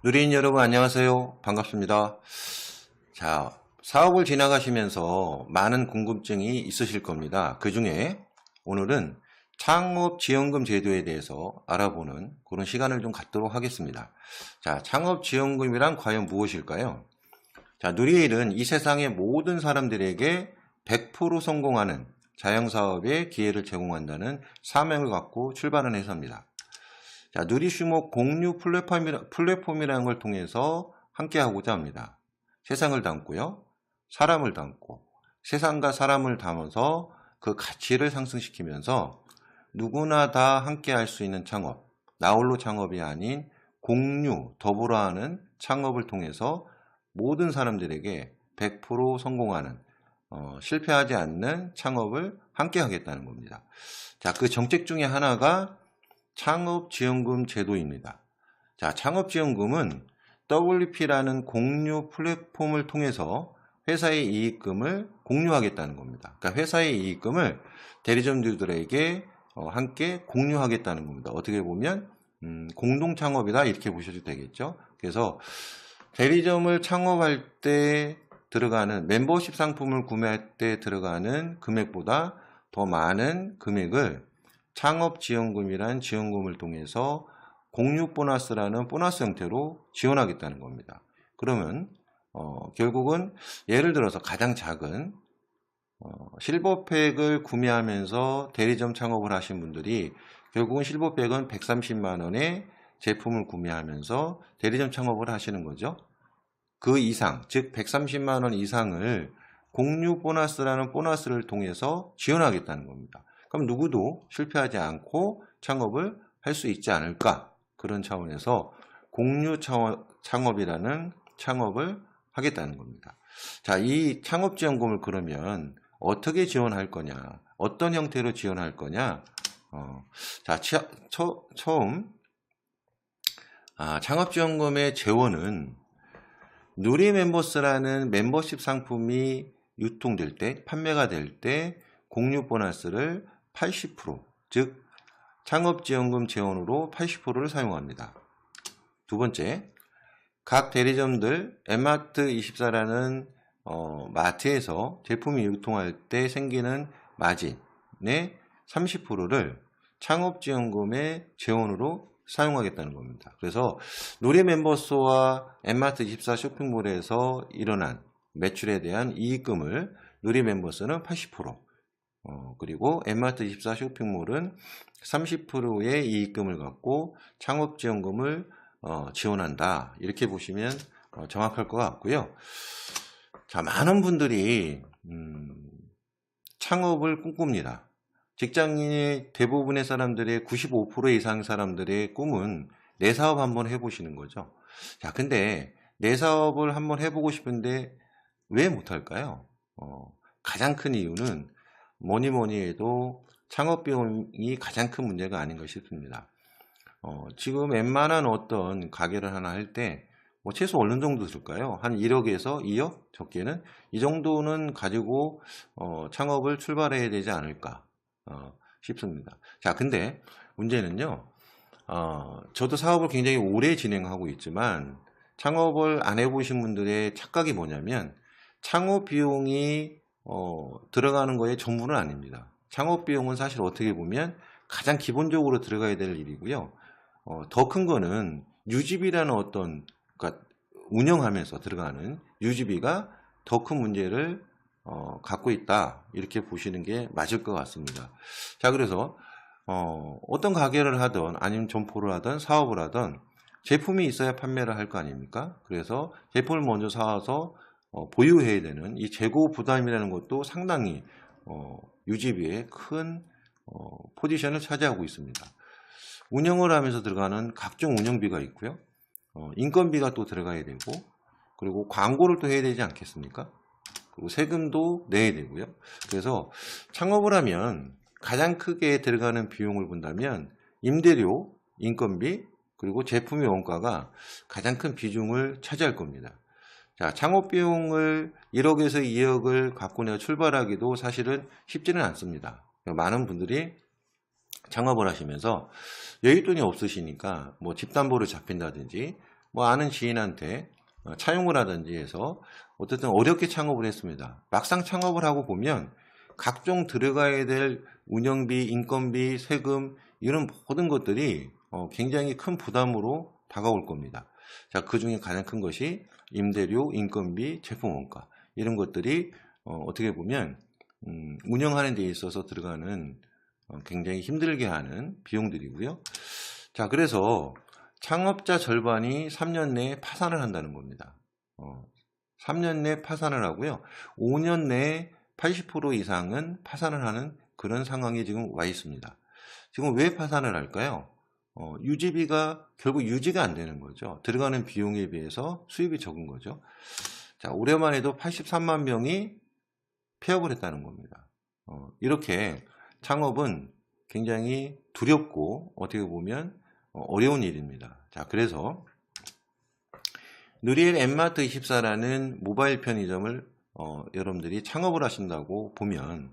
누리인 여러분 안녕하세요. 반갑습니다. 자, 사업을 지나가시면서 많은 궁금증이 있으실 겁니다. 그 중에 오늘은 창업지원금 제도에 대해서 알아보는 그런 시간을 좀 갖도록 하겠습니다. 자, 창업지원금이란 과연 무엇일까요? 자, 누리일은 이 세상의 모든 사람들에게 100% 성공하는 자영사업의 기회를 제공한다는 사명을 갖고 출발한 회사입니다. 자, 누리슈목 공유 플랫폼이라는 걸 통해서 함께 하고자 합니다. 세상을 담고요. 사람을 담고 세상과 사람을 담아서 그 가치를 상승시키면서 누구나 다 함께 할 수 있는 창업, 나홀로 창업이 아닌 공유, 더불어 하는 창업을 통해서 모든 사람들에게 100% 성공하는 실패하지 않는 창업을 함께 하겠다는 겁니다. 자, 그 정책 중에 하나가 창업지원금 제도입니다. 자, 창업지원금은 WP라는 공유 플랫폼을 통해서 회사의 이익금을 공유하겠다는 겁니다. 그러니까 회사의 이익금을 대리점들에게 함께 공유하겠다는 겁니다. 어떻게 보면 공동창업이다 이렇게 보셔도 되겠죠. 그래서 대리점을 창업할 때 들어가는 멤버십 상품을 구매할 때 들어가는 금액보다 더 많은 금액을 창업지원금이란 지원금을 통해서 공유 보너스라는 보너스 형태로 지원하겠다는 겁니다. 그러면 결국은 예를 들어서 가장 작은 실버팩을 구매하면서 대리점 창업을 하신 분들이 결국은 실버팩은 130만 원의 제품을 구매하면서 대리점 창업을 하시는 거죠. 그 이상, 즉 130만 원 이상을 공유 보너스라는 보너스를 통해서 지원하겠다는 겁니다. 그럼 누구도 실패하지 않고 창업을 할 수 있지 않을까? 그런 차원에서 공유 창업이라는 창업을 하겠다는 겁니다. 자, 이 창업지원금을 그러면 어떻게 지원할 거냐? 어떤 형태로 지원할 거냐? 자, 처음 창업지원금의 재원은 누리멤버스라는 멤버십 상품이 유통될 때, 판매가 될 때 공유 보너스를 80%, 즉 창업지원금 재원으로 80%를 사용합니다. 두 번째, 각 대리점들 엠마트24라는 마트에서 제품이 유통할 때 생기는 마진의 30%를 창업지원금의 재원으로 사용하겠다는 겁니다. 그래서 누리멤버스와 엠마트24 쇼핑몰에서 일어난 매출에 대한 이익금을 누리멤버스는 80%, 그리고 엠마트24 쇼핑몰은 30%의 이익금을 갖고 창업지원금을 지원한다. 이렇게 보시면 정확할 것 같고요. 자, 많은 분들이 창업을 꿈꿉니다. 직장인의 대부분의 사람들의 95% 이상 사람들의 꿈은 내 사업 한번 해보시는 거죠. 자, 근데 내 사업을 한번 해보고 싶은데 왜 못할까요? 가장 큰 이유는 뭐니 해도 창업 비용이 가장 큰 문제가 아닌가 싶습니다. 지금 웬만한 어떤 가게를 하나 할 때 뭐 최소 어느 정도 들까요? 한 1억에서 2억? 적게는 이 정도는 가지고 창업을 출발해야 되지 않을까 싶습니다. 자, 근데 문제는요, 저도 사업을 굉장히 오래 진행하고 있지만 창업을 안 해보신 분들의 착각이 뭐냐면 창업 비용이 들어가는 거에 전부는 아닙니다. 창업 비용은 사실 어떻게 보면 가장 기본적으로 들어가야 될 일이고요. 더 큰 거는 유지비라는 어떤, 그러니까 운영하면서 들어가는 유지비가 더 큰 문제를 갖고 있다. 이렇게 보시는 게 맞을 것 같습니다. 자, 그래서 어떤 가게를 하든 아니면 점포를 하든 사업을 하든 제품이 있어야 판매를 할 거 아닙니까? 그래서 제품을 먼저 사와서 보유해야 되는 이 재고 부담이라는 것도 상당히 유지비에 큰 포지션을 차지하고 있습니다. 운영을 하면서 들어가는 각종 운영비가 있고요. 인건비가 또 들어가야 되고, 그리고 광고를 또 해야 되지 않겠습니까? 그리고 세금도 내야 되고요. 그래서 창업을 하면 가장 크게 들어가는 비용을 본다면 임대료, 인건비, 그리고 제품의 원가가 가장 큰 비중을 차지할 겁니다. 자, 창업 비용을 1억에서 2억을 갖고 내가 출발하기도 사실은 쉽지는 않습니다. 많은 분들이 창업을 하시면서 여윳돈이 없으시니까 뭐 집담보를 잡힌다든지 뭐 아는 지인한테 차용을 하든지 해서 어쨌든 어렵게 창업을 했습니다. 막상 창업을 하고 보면 각종 들어가야 될 운영비, 인건비, 세금 이런 모든 것들이 굉장히 큰 부담으로 다가올 겁니다. 자, 그 중에 가장 큰 것이 임대료, 인건비, 제품 원가 이런 것들이 어떻게 보면 운영하는 데 있어서 들어가는 굉장히 힘들게 하는 비용들이고요. 자, 그래서 창업자 절반이 3년 내에 파산을 한다는 겁니다. 3년 내에 파산을 하고요. 5년 내에 80% 이상은 파산을 하는 그런 상황이 지금 와 있습니다. 지금 왜 파산을 할까요? 유지비가 결국 유지가 안 되는 거죠. 들어가는 비용에 비해서 수입이 적은 거죠. 자, 올해만 해도 83만 명이 폐업을 했다는 겁니다. 이렇게 창업은 굉장히 두렵고 어떻게 보면 어려운 일입니다. 자, 그래서 누리엘 엠마트24라는 모바일 편의점을 여러분들이 창업을 하신다고 보면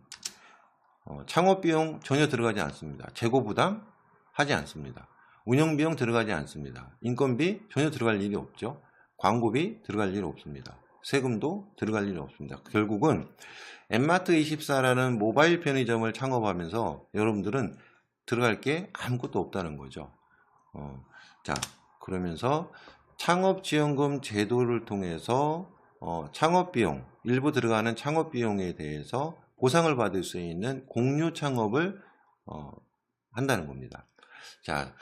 창업비용 전혀 들어가지 않습니다. 재고 부담 하지 않습니다. 운영비용 들어가지 않습니다. 인건비 전혀 들어갈 일이 없죠. 광고비 들어갈 일 없습니다. 세금도 들어갈 일이 없습니다. 결국은 엠마트24라는 모바일 편의점을 창업하면서 여러분들은 들어갈 게 아무것도 없다는 거죠. 자, 그러면서 창업지원금 제도를 통해서 창업비용, 일부 들어가는 창업비용에 대해서 보상을 받을 수 있는 공유 창업을 한다는 겁니다. 자,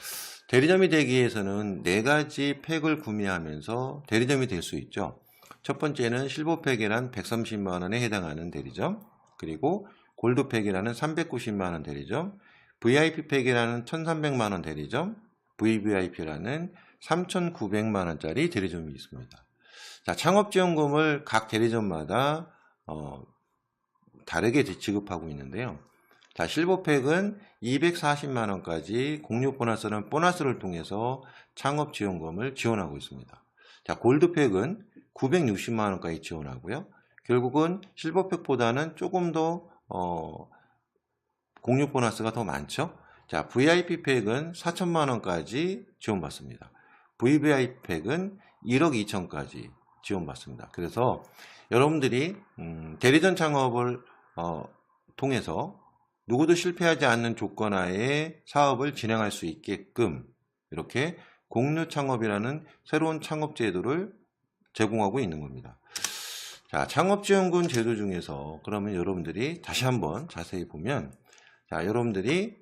대리점이 되기 위해서는 4가지 팩을 구매하면서 대리점이 될 수 있죠. 첫 번째는 실버팩이란 130만원에 해당하는 대리점, 그리고 골드팩이라는 390만원 대리점, VIP팩이라는 1300만원 대리점, VVIP라는 3900만원짜리 대리점이 있습니다. 자, 창업지원금을 각 대리점마다 다르게 지급하고 있는데요. 자, 실버팩은 240만원까지 공유 보너스는 보너스를 통해서 창업지원금을 지원하고 있습니다. 자, 골드팩은 960만원까지 지원하고요. 결국은 실버팩보다는 조금 더 공유 보너스가 더 많죠. 자, VIP팩은 4천만원까지 지원받습니다. VVIP팩은 1억 2천까지 지원받습니다. 그래서 여러분들이 대리점 창업을 통해서 누구도 실패하지 않는 조건 하에 사업을 진행할 수 있게끔 이렇게 공유 창업이라는 새로운 창업 제도를 제공하고 있는 겁니다. 자, 창업지원금 제도 중에서 그러면 여러분들이 다시 한번 자세히 보면, 자, 여러분들이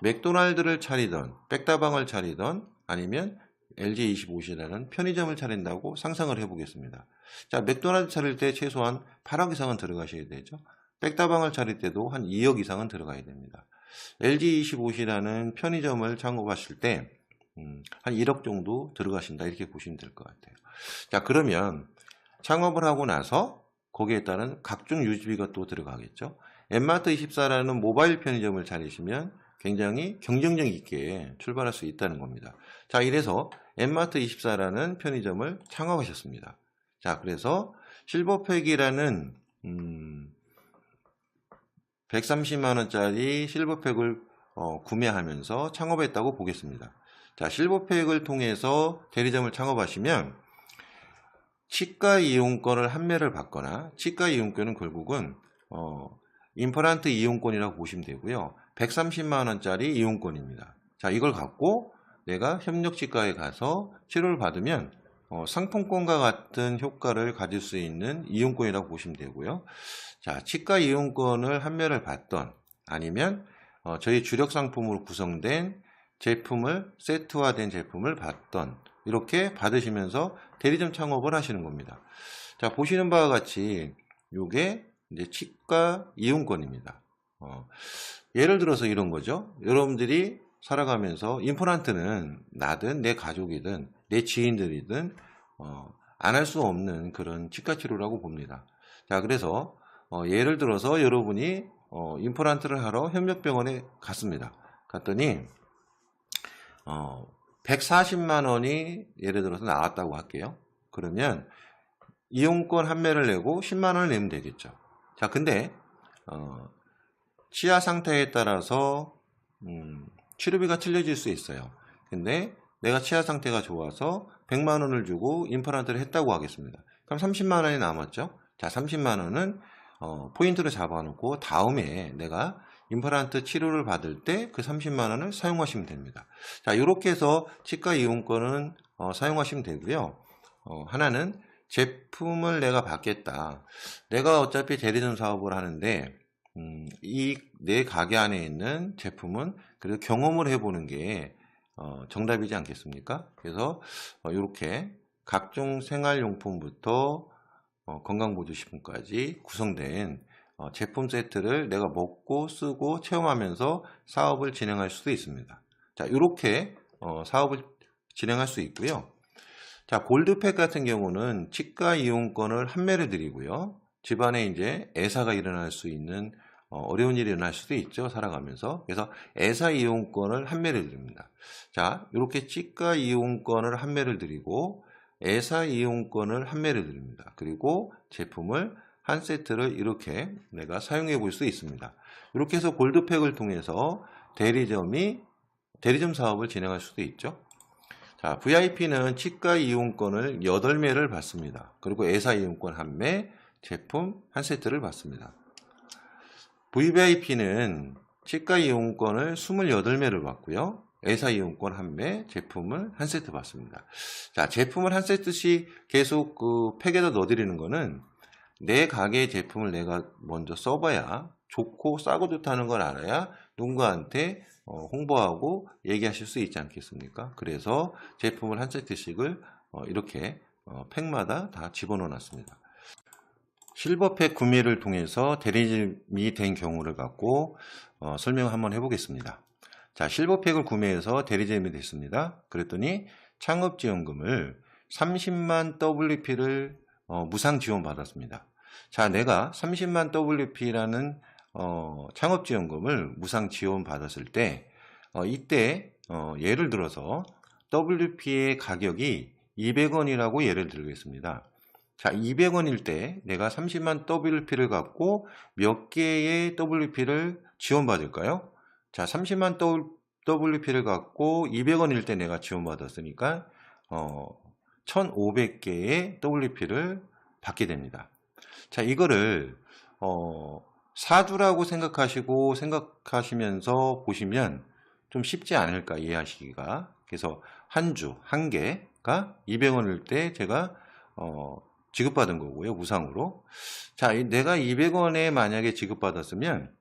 맥도날드를 차리던 백다방을 차리던 아니면 LG25시라는 편의점을 차린다고 상상을 해보겠습니다. 자, 맥도날드 차릴 때 최소한 8억 이상은 들어가셔야 되죠. 백다방을 차릴 때도 한 2억 이상은 들어가야 됩니다. LG25시라는 편의점을 창업하실 때 한 1억 정도 들어가신다 이렇게 보시면 될 것 같아요. 자, 그러면 창업을 하고 나서 거기에 따른 각종 유지비가 또 들어가겠죠. 엠마트24라는 모바일 편의점을 차리시면 굉장히 경쟁력 있게 출발할 수 있다는 겁니다. 자, 이래서 엠마트24라는 편의점을 창업하셨습니다. 자, 그래서 실버팩이라는 130만원짜리 실버팩을 구매하면서 창업했다고 보겠습니다. 자, 실버팩을 통해서 대리점을 창업하시면 치과 이용권을 한매를 받거나, 치과 이용권은 결국은 임플란트 이용권이라고 보시면 되고요. 130만원짜리 이용권입니다. 자, 이걸 갖고 내가 협력치과에 가서 치료를 받으면 상품권과 같은 효과를 가질 수 있는 이용권이라고 보시면 되고요. 자, 치과 이용권을 한매를 받던 아니면 저희 주력 상품으로 구성된 제품을 세트화된 제품을 받던 이렇게 받으시면서 대리점 창업을 하시는 겁니다. 자, 보시는 바와 같이 이게 이제 치과 이용권입니다. 예를 들어서 이런 거죠. 여러분들이 살아가면서 임플란트는 나든 내 가족이든 내 지인들이든 안 할 수 없는 그런 치과 치료라고 봅니다. 자, 그래서 예를 들어서 여러분이 임플란트를 하러 협력병원에 갔습니다. 갔더니 140만 원이 예를 들어서 나왔다고 할게요. 그러면 이용권 한매를 내고 10만 원을 내면 되겠죠. 자, 근데 치아 상태에 따라서 치료비가 틀려질 수 있어요. 근데 내가 치아 상태가 좋아서 100만 원을 주고 임플란트를 했다고 하겠습니다. 그럼 30만 원이 남았죠. 자, 30만 원은 포인트로 잡아놓고 다음에 내가 임플란트 치료를 받을 때 그 30만 원을 사용하시면 됩니다. 자, 이렇게 해서 치과 이용권은 사용하시면 되고요. 하나는 제품을 내가 받겠다. 내가 어차피 대리점 사업을 하는데 이 내 가게 안에 있는 제품은 그래도 경험을 해보는 게 정답이지 않겠습니까? 그래서 이렇게 각종 생활용품부터 건강보조식품까지 구성된 제품 세트를 내가 먹고 쓰고 체험하면서 사업을 진행할 수도 있습니다. 자, 이렇게 사업을 진행할 수 있고요. 자, 골드팩 같은 경우는 치과 이용권을 한 매를 드리고요. 집안에 이제 애사가 일어날 수 있는 어려운 일이 일어날 수도 있죠, 살아가면서. 그래서 애사 이용권을 한 매를 드립니다. 자, 이렇게 치과 이용권을 한 매를 드리고 애사 이용권을 한 매를 드립니다. 그리고 제품을 한 세트를 이렇게 내가 사용해 볼 수 있습니다. 이렇게 해서 골드팩을 통해서 대리점 사업을 진행할 수도 있죠. 자, VIP는 치과 이용권을 8매를 받습니다. 그리고 애사 이용권 1매, 제품 한 세트를 받습니다. VVIP는 치과 이용권을 28매를 받고요. 애사 이용권 1매, 제품을 한 세트 받습니다. 자, 제품을 한 세트씩 계속 그 팩에다 넣어드리는 거는 내 가게의 제품을 내가 먼저 써봐야 좋고 싸고 좋다는 걸 알아야 누군가한테 홍보하고 얘기하실 수 있지 않겠습니까? 그래서 제품을 한 세트씩을 이렇게 팩마다 다 집어넣어 놨습니다. 실버팩 구매를 통해서 대리점이 된 경우를 갖고 설명을 한번 해보겠습니다. 자, 실버팩을 구매해서 대리점이 됐습니다. 그랬더니 창업지원금을 30만 WP를 무상 지원 받았습니다. 자, 내가 30만 WP라는 창업지원금을 무상 지원 받았을 때 이때 예를 들어서 WP의 가격이 200원이라고 예를 들겠습니다. 자, 200원일 때 내가 30만 WP를 갖고 몇 개의 WP를 지원받을까요? 자, 30만 WP를 갖고 200원일 때 내가 지원받았으니까 1500개의 WP를 받게 됩니다. 자, 이거를 사주라고 생각하시면서 보시면 좀 쉽지 않을까 이해하시기가. 그래서 한 주, 한 개가 200원일 때 제가 지급받은 거고요, 무상으로. 자, 내가 200원에 만약에 지급받았으면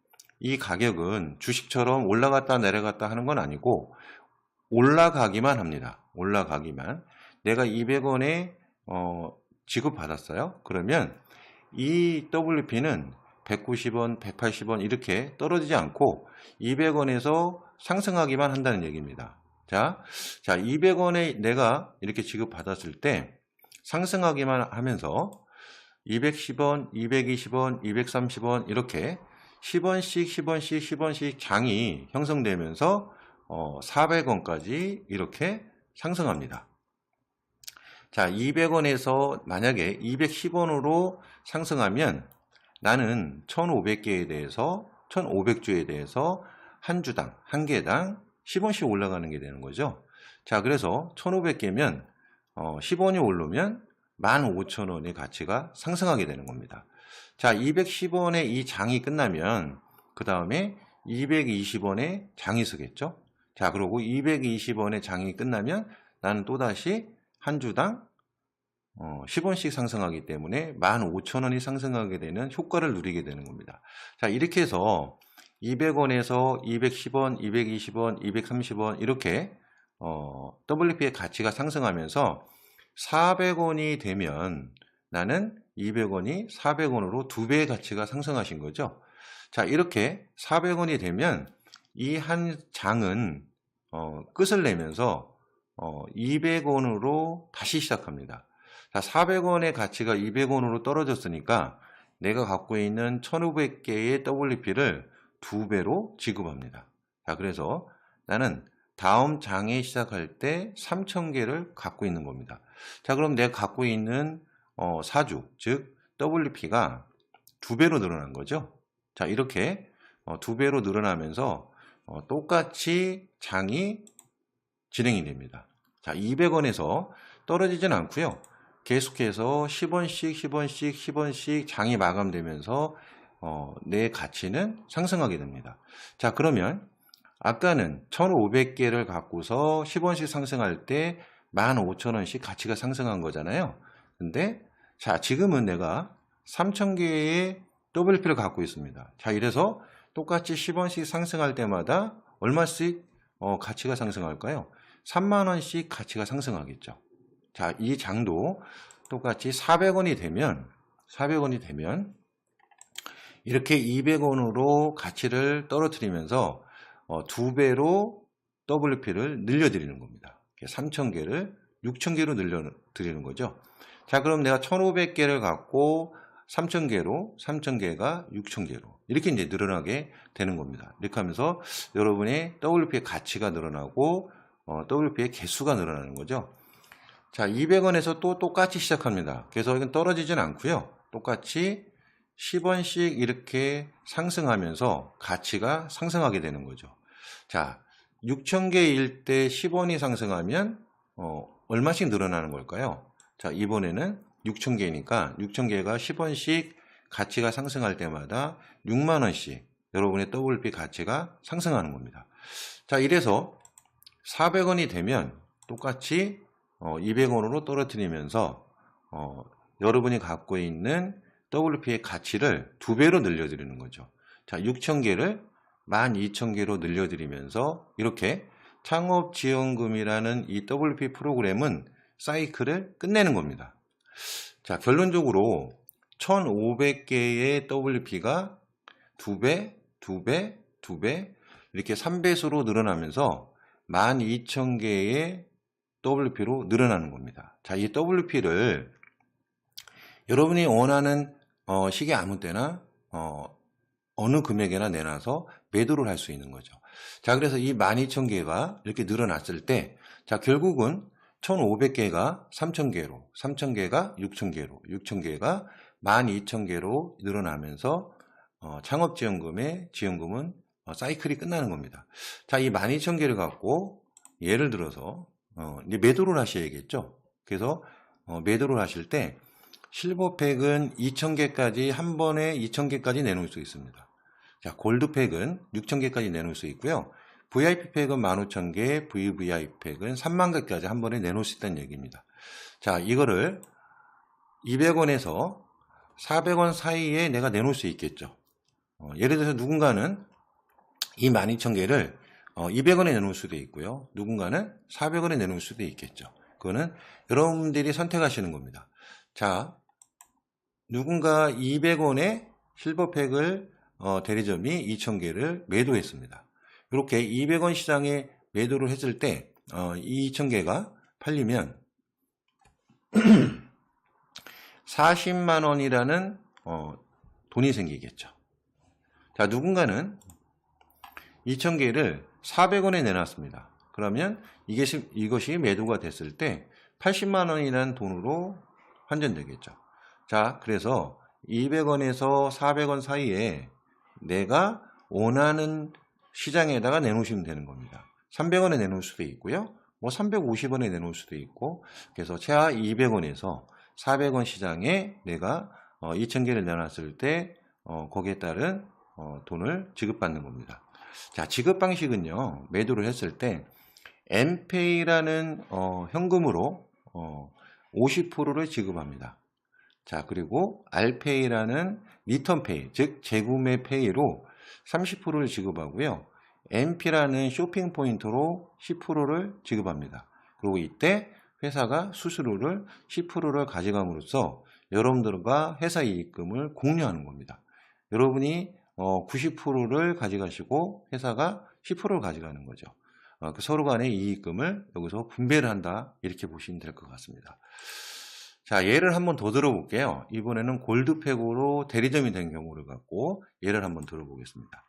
이 가격은 주식처럼 올라갔다 내려갔다 하는 건 아니고 올라가기만 합니다. 올라가기만. 내가 200원에 지급받았어요. 그러면 이 WP는 190원, 180원 이렇게 떨어지지 않고 200원에서 상승하기만 한다는 얘기입니다. 자, 200원에 내가 이렇게 지급받았을 때 상승하기만 하면서 210원, 220원, 230원 이렇게 10원씩 10원씩 10원씩 장이 형성되면서 400원까지 이렇게 상승합니다. 자, 200원에서 만약에 210원으로 상승하면 나는 1500개에 대해서 1500주에 대해서 한 주당, 한 개당 10원씩 올라가는 게 되는 거죠. 자, 그래서 1500개면 10원이 오르면 15,000원의 가치가 상승하게 되는 겁니다. 자, 210원의 이 장이 끝나면 그 다음에 220원의 장이 서겠죠. 자, 그리고 220원의 장이 끝나면 나는 또다시 한 주당 10원씩 상승하기 때문에 15,000원이 상승하게 되는 효과를 누리게 되는 겁니다. 자, 이렇게 해서 200원에서 210원, 220원, 230원 이렇게 WP의 가치가 상승하면서 400원이 되면 나는 200원이 400원으로 2배의 가치가 상승하신 거죠. 자, 이렇게 400원이 되면 이 한 장은 끝을 내면서 200원으로 다시 시작합니다. 자, 400원의 가치가 200원으로 떨어졌으니까 내가 갖고 있는 1500개의 WP를 2배로 지급합니다. 자, 그래서 나는 다음 장에 시작할 때 3000개를 갖고 있는 겁니다. 자, 그럼 내가 갖고 있는 사주, 즉 WP가 2배로 늘어난 거죠. 자, 이렇게 2배로 늘어나면서 똑같이 장이 진행이 됩니다. 자, 200원에서 떨어지진 않고요. 계속해서 10원씩, 10원씩, 10원씩 장이 마감되면서 내 가치는 상승하게 됩니다. 자, 그러면 아까는 1,500개를 갖고서 10원씩 상승할 때 15,000원씩 가치가 상승한 거잖아요. 근데 자, 지금은 내가 3,000개의 WP를 갖고 있습니다. 자, 이래서 똑같이 10원씩 상승할 때마다 얼마씩 가치가 상승할까요? 30,000원씩 가치가 상승하겠죠. 자, 이 장도 똑같이 400원이 되면 이렇게 200원으로 가치를 떨어뜨리면서 2배로 WP를 늘려드리는 겁니다. 3,000개를 6,000개로 늘려드리는 거죠. 자, 그럼 내가 1,500개를 갖고 3,000개로, 3,000개가 6,000개로 이렇게 이제 늘어나게 되는 겁니다. 이렇게 하면서 여러분의 WP의 가치가 늘어나고 WP의 개수가 늘어나는 거죠. 자, 200원에서 또 똑같이 시작합니다. 그래서 이건 떨어지진 않고요. 똑같이 10원씩 이렇게 상승하면서 가치가 상승하게 되는 거죠. 자, 6,000개일 때 10원이 상승하면 얼마씩 늘어나는 걸까요? 자, 이번에는 6,000개니까 6,000개가 10원씩 가치가 상승할 때마다 60,000원씩 여러분의 WP 가치가 상승하는 겁니다. 자, 이래서 400원이 되면 똑같이 200원으로 떨어뜨리면서 여러분이 갖고 있는 WP의 가치를 2배로 늘려드리는 거죠. 자, 6,000개를 12,000개로 늘려드리면서 이렇게 창업지원금이라는 이 WP 프로그램은 사이클을 끝내는 겁니다. 자, 결론적으로 1,500개의 WP가 2배, 2배, 2배 이렇게 3배수로 늘어나면서 12,000개의 WP로 늘어나는 겁니다. 자, 이 WP를 여러분이 원하는 시기 아무 때나 어느 금액에나 내놔서 매도를 할 수 있는 거죠. 자, 그래서 이 12,000개가 이렇게 늘어났을 때, 자, 결국은 1,500개가 3,000개로, 3,000개가 6,000개로, 6,000개가 12,000개로 늘어나면서 창업지원금의 지원금은 사이클이 끝나는 겁니다. 자, 이 12,000개를 갖고 예를 들어서 이제 매도를 하셔야겠죠. 그래서 매도를 하실 때 실버팩은 2,000개까지 한 번에 2,000개까지 내놓을 수 있습니다. 자, 골드팩은 6,000개까지 내놓을 수 있고요. VIP팩은 15,000개, VVIP팩은 30,000개까지 한 번에 내놓을 수 있다는 얘기입니다. 자, 이거를 200원에서 400원 사이에 내가 내놓을 수 있겠죠. 예를 들어서 누군가는 이 12,000개를 200원에 내놓을 수도 있고요. 누군가는 400원에 내놓을 수도 있겠죠. 그거는 여러분들이 선택하시는 겁니다. 자, 누군가 200원에 실버팩을 대리점이 2,000개를 매도했습니다. 이렇게 200원 시장에 매도를 했을 때 이 2,000개가 팔리면 40만 원이라는 돈이 생기겠죠. 자, 누군가는 2,000개를 400원에 내놨습니다. 그러면 이것이 매도가 됐을 때 80만 원이라는 돈으로 환전되겠죠. 자, 그래서 200원에서 400원 사이에 내가 원하는 시장에다가 내놓으시면 되는 겁니다. 300원에 내놓을 수도 있고요. 뭐 350원에 내놓을 수도 있고, 그래서 최하 200원에서 400원 시장에 내가 2,000개를 내놨을 때 거기에 따른 돈을 지급받는 겁니다. 자, 지급 방식은요, 매도를 했을 때 엔페이라는 현금으로 50%를 지급합니다. 자, 그리고 알페이라는 리턴페이, 즉 재구매 페이로 30%를 지급하고요. MP라는 쇼핑 포인트로 10%를 지급합니다. 그리고 이때 회사가 수수료를 10%를 가져감으로써 여러분들과 회사 이익금을 공유하는 겁니다. 여러분이 90%를 가져가시고 회사가 10%를 가져가는 거죠. 서로 간의 이익금을 여기서 분배를 한다, 이렇게 보시면 될 것 같습니다. 자, 예를 한번 더 들어볼게요. 이번에는 골드팩으로 대리점이 된 경우를 갖고 예를 한번 들어보겠습니다.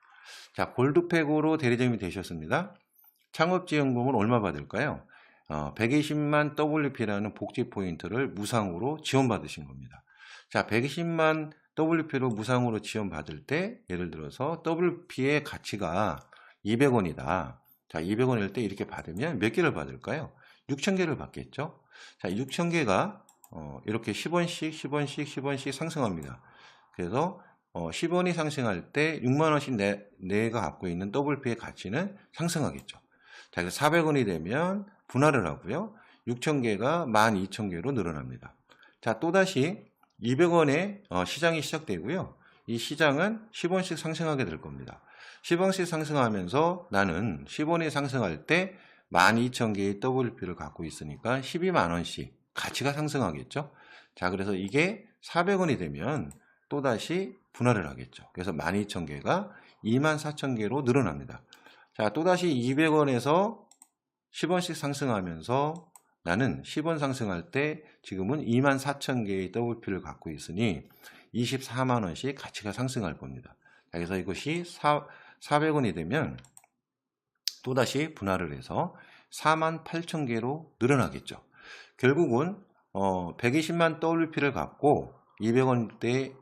자, 골드팩으로 대리점이 되셨습니다. 창업지원금은 얼마 받을까요? 120만 WP라는 복지 포인트를 무상으로 지원받으신 겁니다. 자, 120만 WP로 무상으로 지원받을 때 예를 들어서 WP의 가치가 200원이다. 자, 200원일 때 이렇게 받으면 몇 개를 받을까요? 6,000개를 받겠죠. 자, 6,000개가 이렇게 10원씩 10원씩 10원씩 상승합니다. 그래서 10원이 상승할 때 6만 원씩 내가 갖고 있는 WP의 가치는 상승하겠죠. 자, 그래서 400원이 되면 분할을 하고요. 6,000개가 12,000개로 늘어납니다. 자, 또다시 200원에 시장이 시작되고요. 이 시장은 10원씩 상승하게 될 겁니다. 10원씩 상승하면서 나는 10원이 상승할 때 12,000개의 WP를 갖고 있으니까 12만 원씩 가치가 상승하겠죠. 자, 그래서 이게 400원이 되면 또다시 분할을 하겠죠. 그래서 12,000개가 24,000개로 늘어납니다. 자, 또다시 200원에서 10원씩 상승하면서 나는 10원 상승할 때 지금은 24,000개의 WP를 갖고 있으니 24만 원씩 가치가 상승할 겁니다. 자, 그래서 이것이 400원이 되면 또다시 분할을 해서 48,000개로 늘어나겠죠. 결국은 120만 WP를 갖고 200원대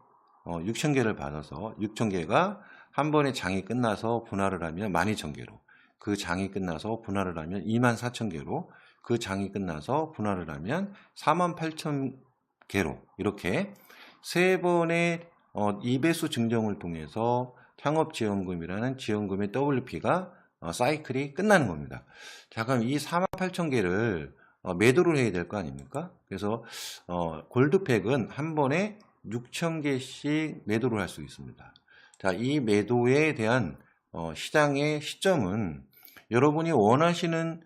6,000개를 받아서 6,000개가 한 번에 장이 끝나서 분할을 하면 12,000개로, 그 장이 끝나서 분할을 하면 24,000개로, 그 장이 끝나서 분할을 하면 48,000개로, 이렇게 세 번의 2배수 증정을 통해서 창업지원금이라는 지원금의 WP가 사이클이 끝나는 겁니다. 자, 그럼 이 48,000개를 매도를 해야 될 거 아닙니까? 그래서 골드팩은 한 번에 6,000개씩 매도를 할 수 있습니다. 자, 이 매도에 대한 시장의 시점은 여러분이 원하시는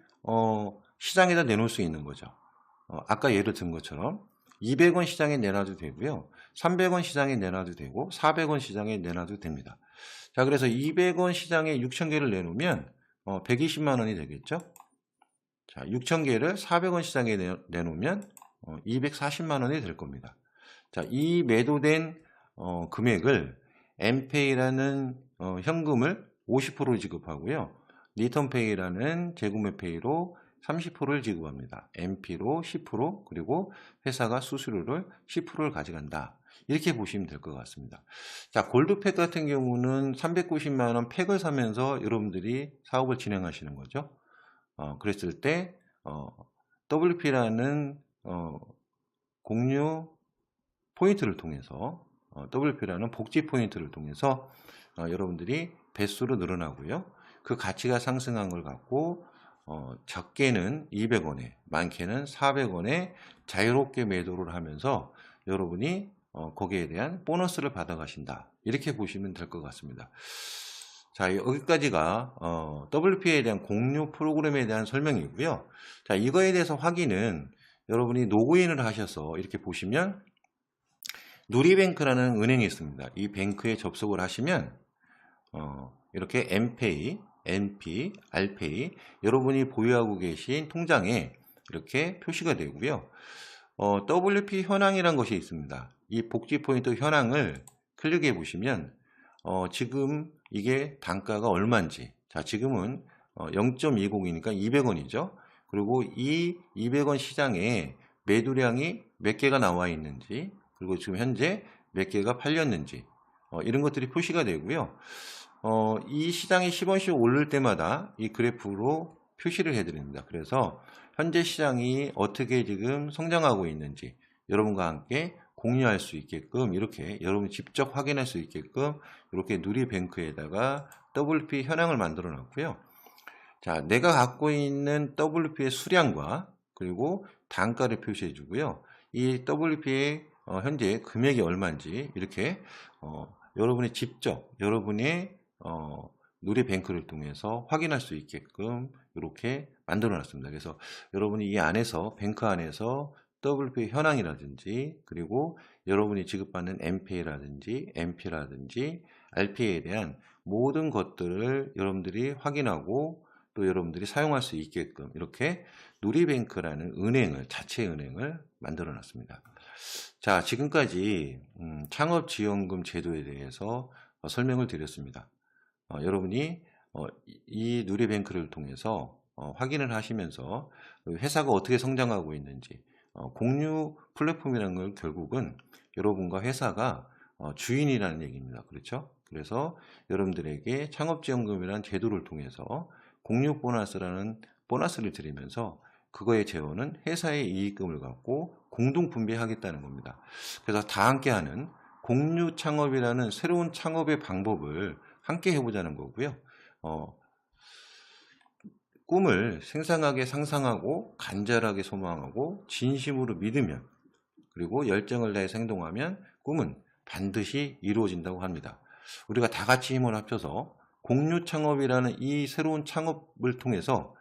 시장에다 내놓을 수 있는 거죠. 아까 예를 든 것처럼 200원 시장에 내놔도 되고요. 300원 시장에 내놔도 되고 400원 시장에 내놔도 됩니다. 자, 그래서 200원 시장에 6,000개를 내놓으면 120만 원이 되겠죠. 자, 6,000개를 400원 시장에 내놓으면 240만 원이 될 겁니다. 자, 이 매도된 금액을 엠페이라는 현금을 50% 지급하고요. 리턴페이라는 재구매페이로 30%를 지급합니다. MP로 10%, 그리고 회사가 수수료를 10%를 가져간다. 이렇게 보시면 될 것 같습니다. 자, 골드팩 같은 경우는 390만 원 팩을 사면서 여러분들이 사업을 진행하시는 거죠. 그랬을 때 WP라는 공유 포인트를 통해서 WP라는 복지 포인트를 통해서 여러분들이 배수로 늘어나고요. 그 가치가 상승한 걸 갖고 적게는 200원에 많게는 400원에 자유롭게 매도를 하면서 여러분이 거기에 대한 보너스를 받아 가신다. 이렇게 보시면 될 것 같습니다. 자, 여기까지가 WP에 대한 공유 프로그램에 대한 설명이고요. 자, 이거에 대해서 확인은 여러분이 로그인을 하셔서 이렇게 보시면 누리뱅크라는 은행이 있습니다. 이 뱅크에 접속을 하시면 이렇게 엠페이, NP, 알페이 여러분이 보유하고 계신 통장에 이렇게 표시가 되고요. WP 현황이라는 것이 있습니다. 이 복지 포인트 현황을 클릭해 보시면 지금 이게 단가가 얼마인지, 자, 지금은 0.20이니까 200원이죠. 그리고 이 200원 시장에 매도량이 몇 개가 나와 있는지, 그리고 지금 현재 몇 개가 팔렸는지 이런 것들이 표시가 되고요. 이 시장이 10원씩 오를 때마다 이 그래프로 표시를 해드립니다. 그래서 현재 시장이 어떻게 지금 성장하고 있는지 여러분과 함께 공유할 수 있게끔, 이렇게 여러분이 직접 확인할 수 있게끔 이렇게 누리뱅크에다가 WP 현황을 만들어 놨고요. 자, 내가 갖고 있는 WP의 수량과 그리고 단가를 표시해 주고요. 이 WP의 현재 금액이 얼마인지 이렇게 여러분이 직접 여러분의 누리뱅크를 통해서 확인할 수 있게끔 이렇게 만들어 놨습니다. 그래서 여러분이 이 안에서, 뱅크 안에서 WP 현황이라든지 그리고 여러분이 지급받는 MPA라든지 MP라든지 RPA에 대한 모든 것들을 여러분들이 확인하고 또 여러분들이 사용할 수 있게끔 이렇게 누리뱅크라는 은행을, 자체 은행을 만들어 놨습니다. 자, 지금까지 창업지원금 제도에 대해서 설명을 드렸습니다. 여러분이 이 누리뱅크를 통해서 확인을 하시면서 회사가 어떻게 성장하고 있는지, 공유 플랫폼이라는 걸 결국은 여러분과 회사가 주인이라는 얘기입니다. 그렇죠? 그래서 여러분들에게 창업지원금이라는 제도를 통해서 공유 보너스라는 보너스를 드리면서 그거의 재원은 회사의 이익금을 갖고 공동 분배하겠다는 겁니다. 그래서 다 함께하는 공유 창업이라는 새로운 창업의 방법을 함께 해보자는 거고요. 꿈을 생생하게 상상하고 간절하게 소망하고 진심으로 믿으면, 그리고 열정을 다해 행동하면 꿈은 반드시 이루어진다고 합니다. 우리가 다 같이 힘을 합쳐서 공유 창업이라는 이 새로운 창업을 통해서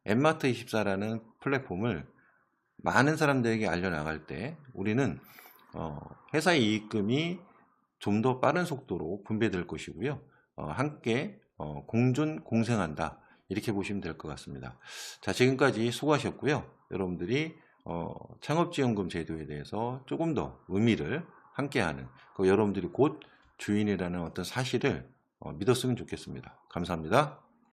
엠마트24라는 플랫폼을 많은 사람들에게 알려나갈 때 우리는 회사의 이익금이 좀 더 빠른 속도로 분배될 것이고요. 함께 공존 공생한다, 이렇게 보시면 될 것 같습니다. 자, 지금까지 수고하셨고요. 여러분들이 창업지원금 제도에 대해서 조금 더 의미를 함께하는, 여러분들이 곧 주인이라는 어떤 사실을 믿었으면 좋겠습니다. 감사합니다.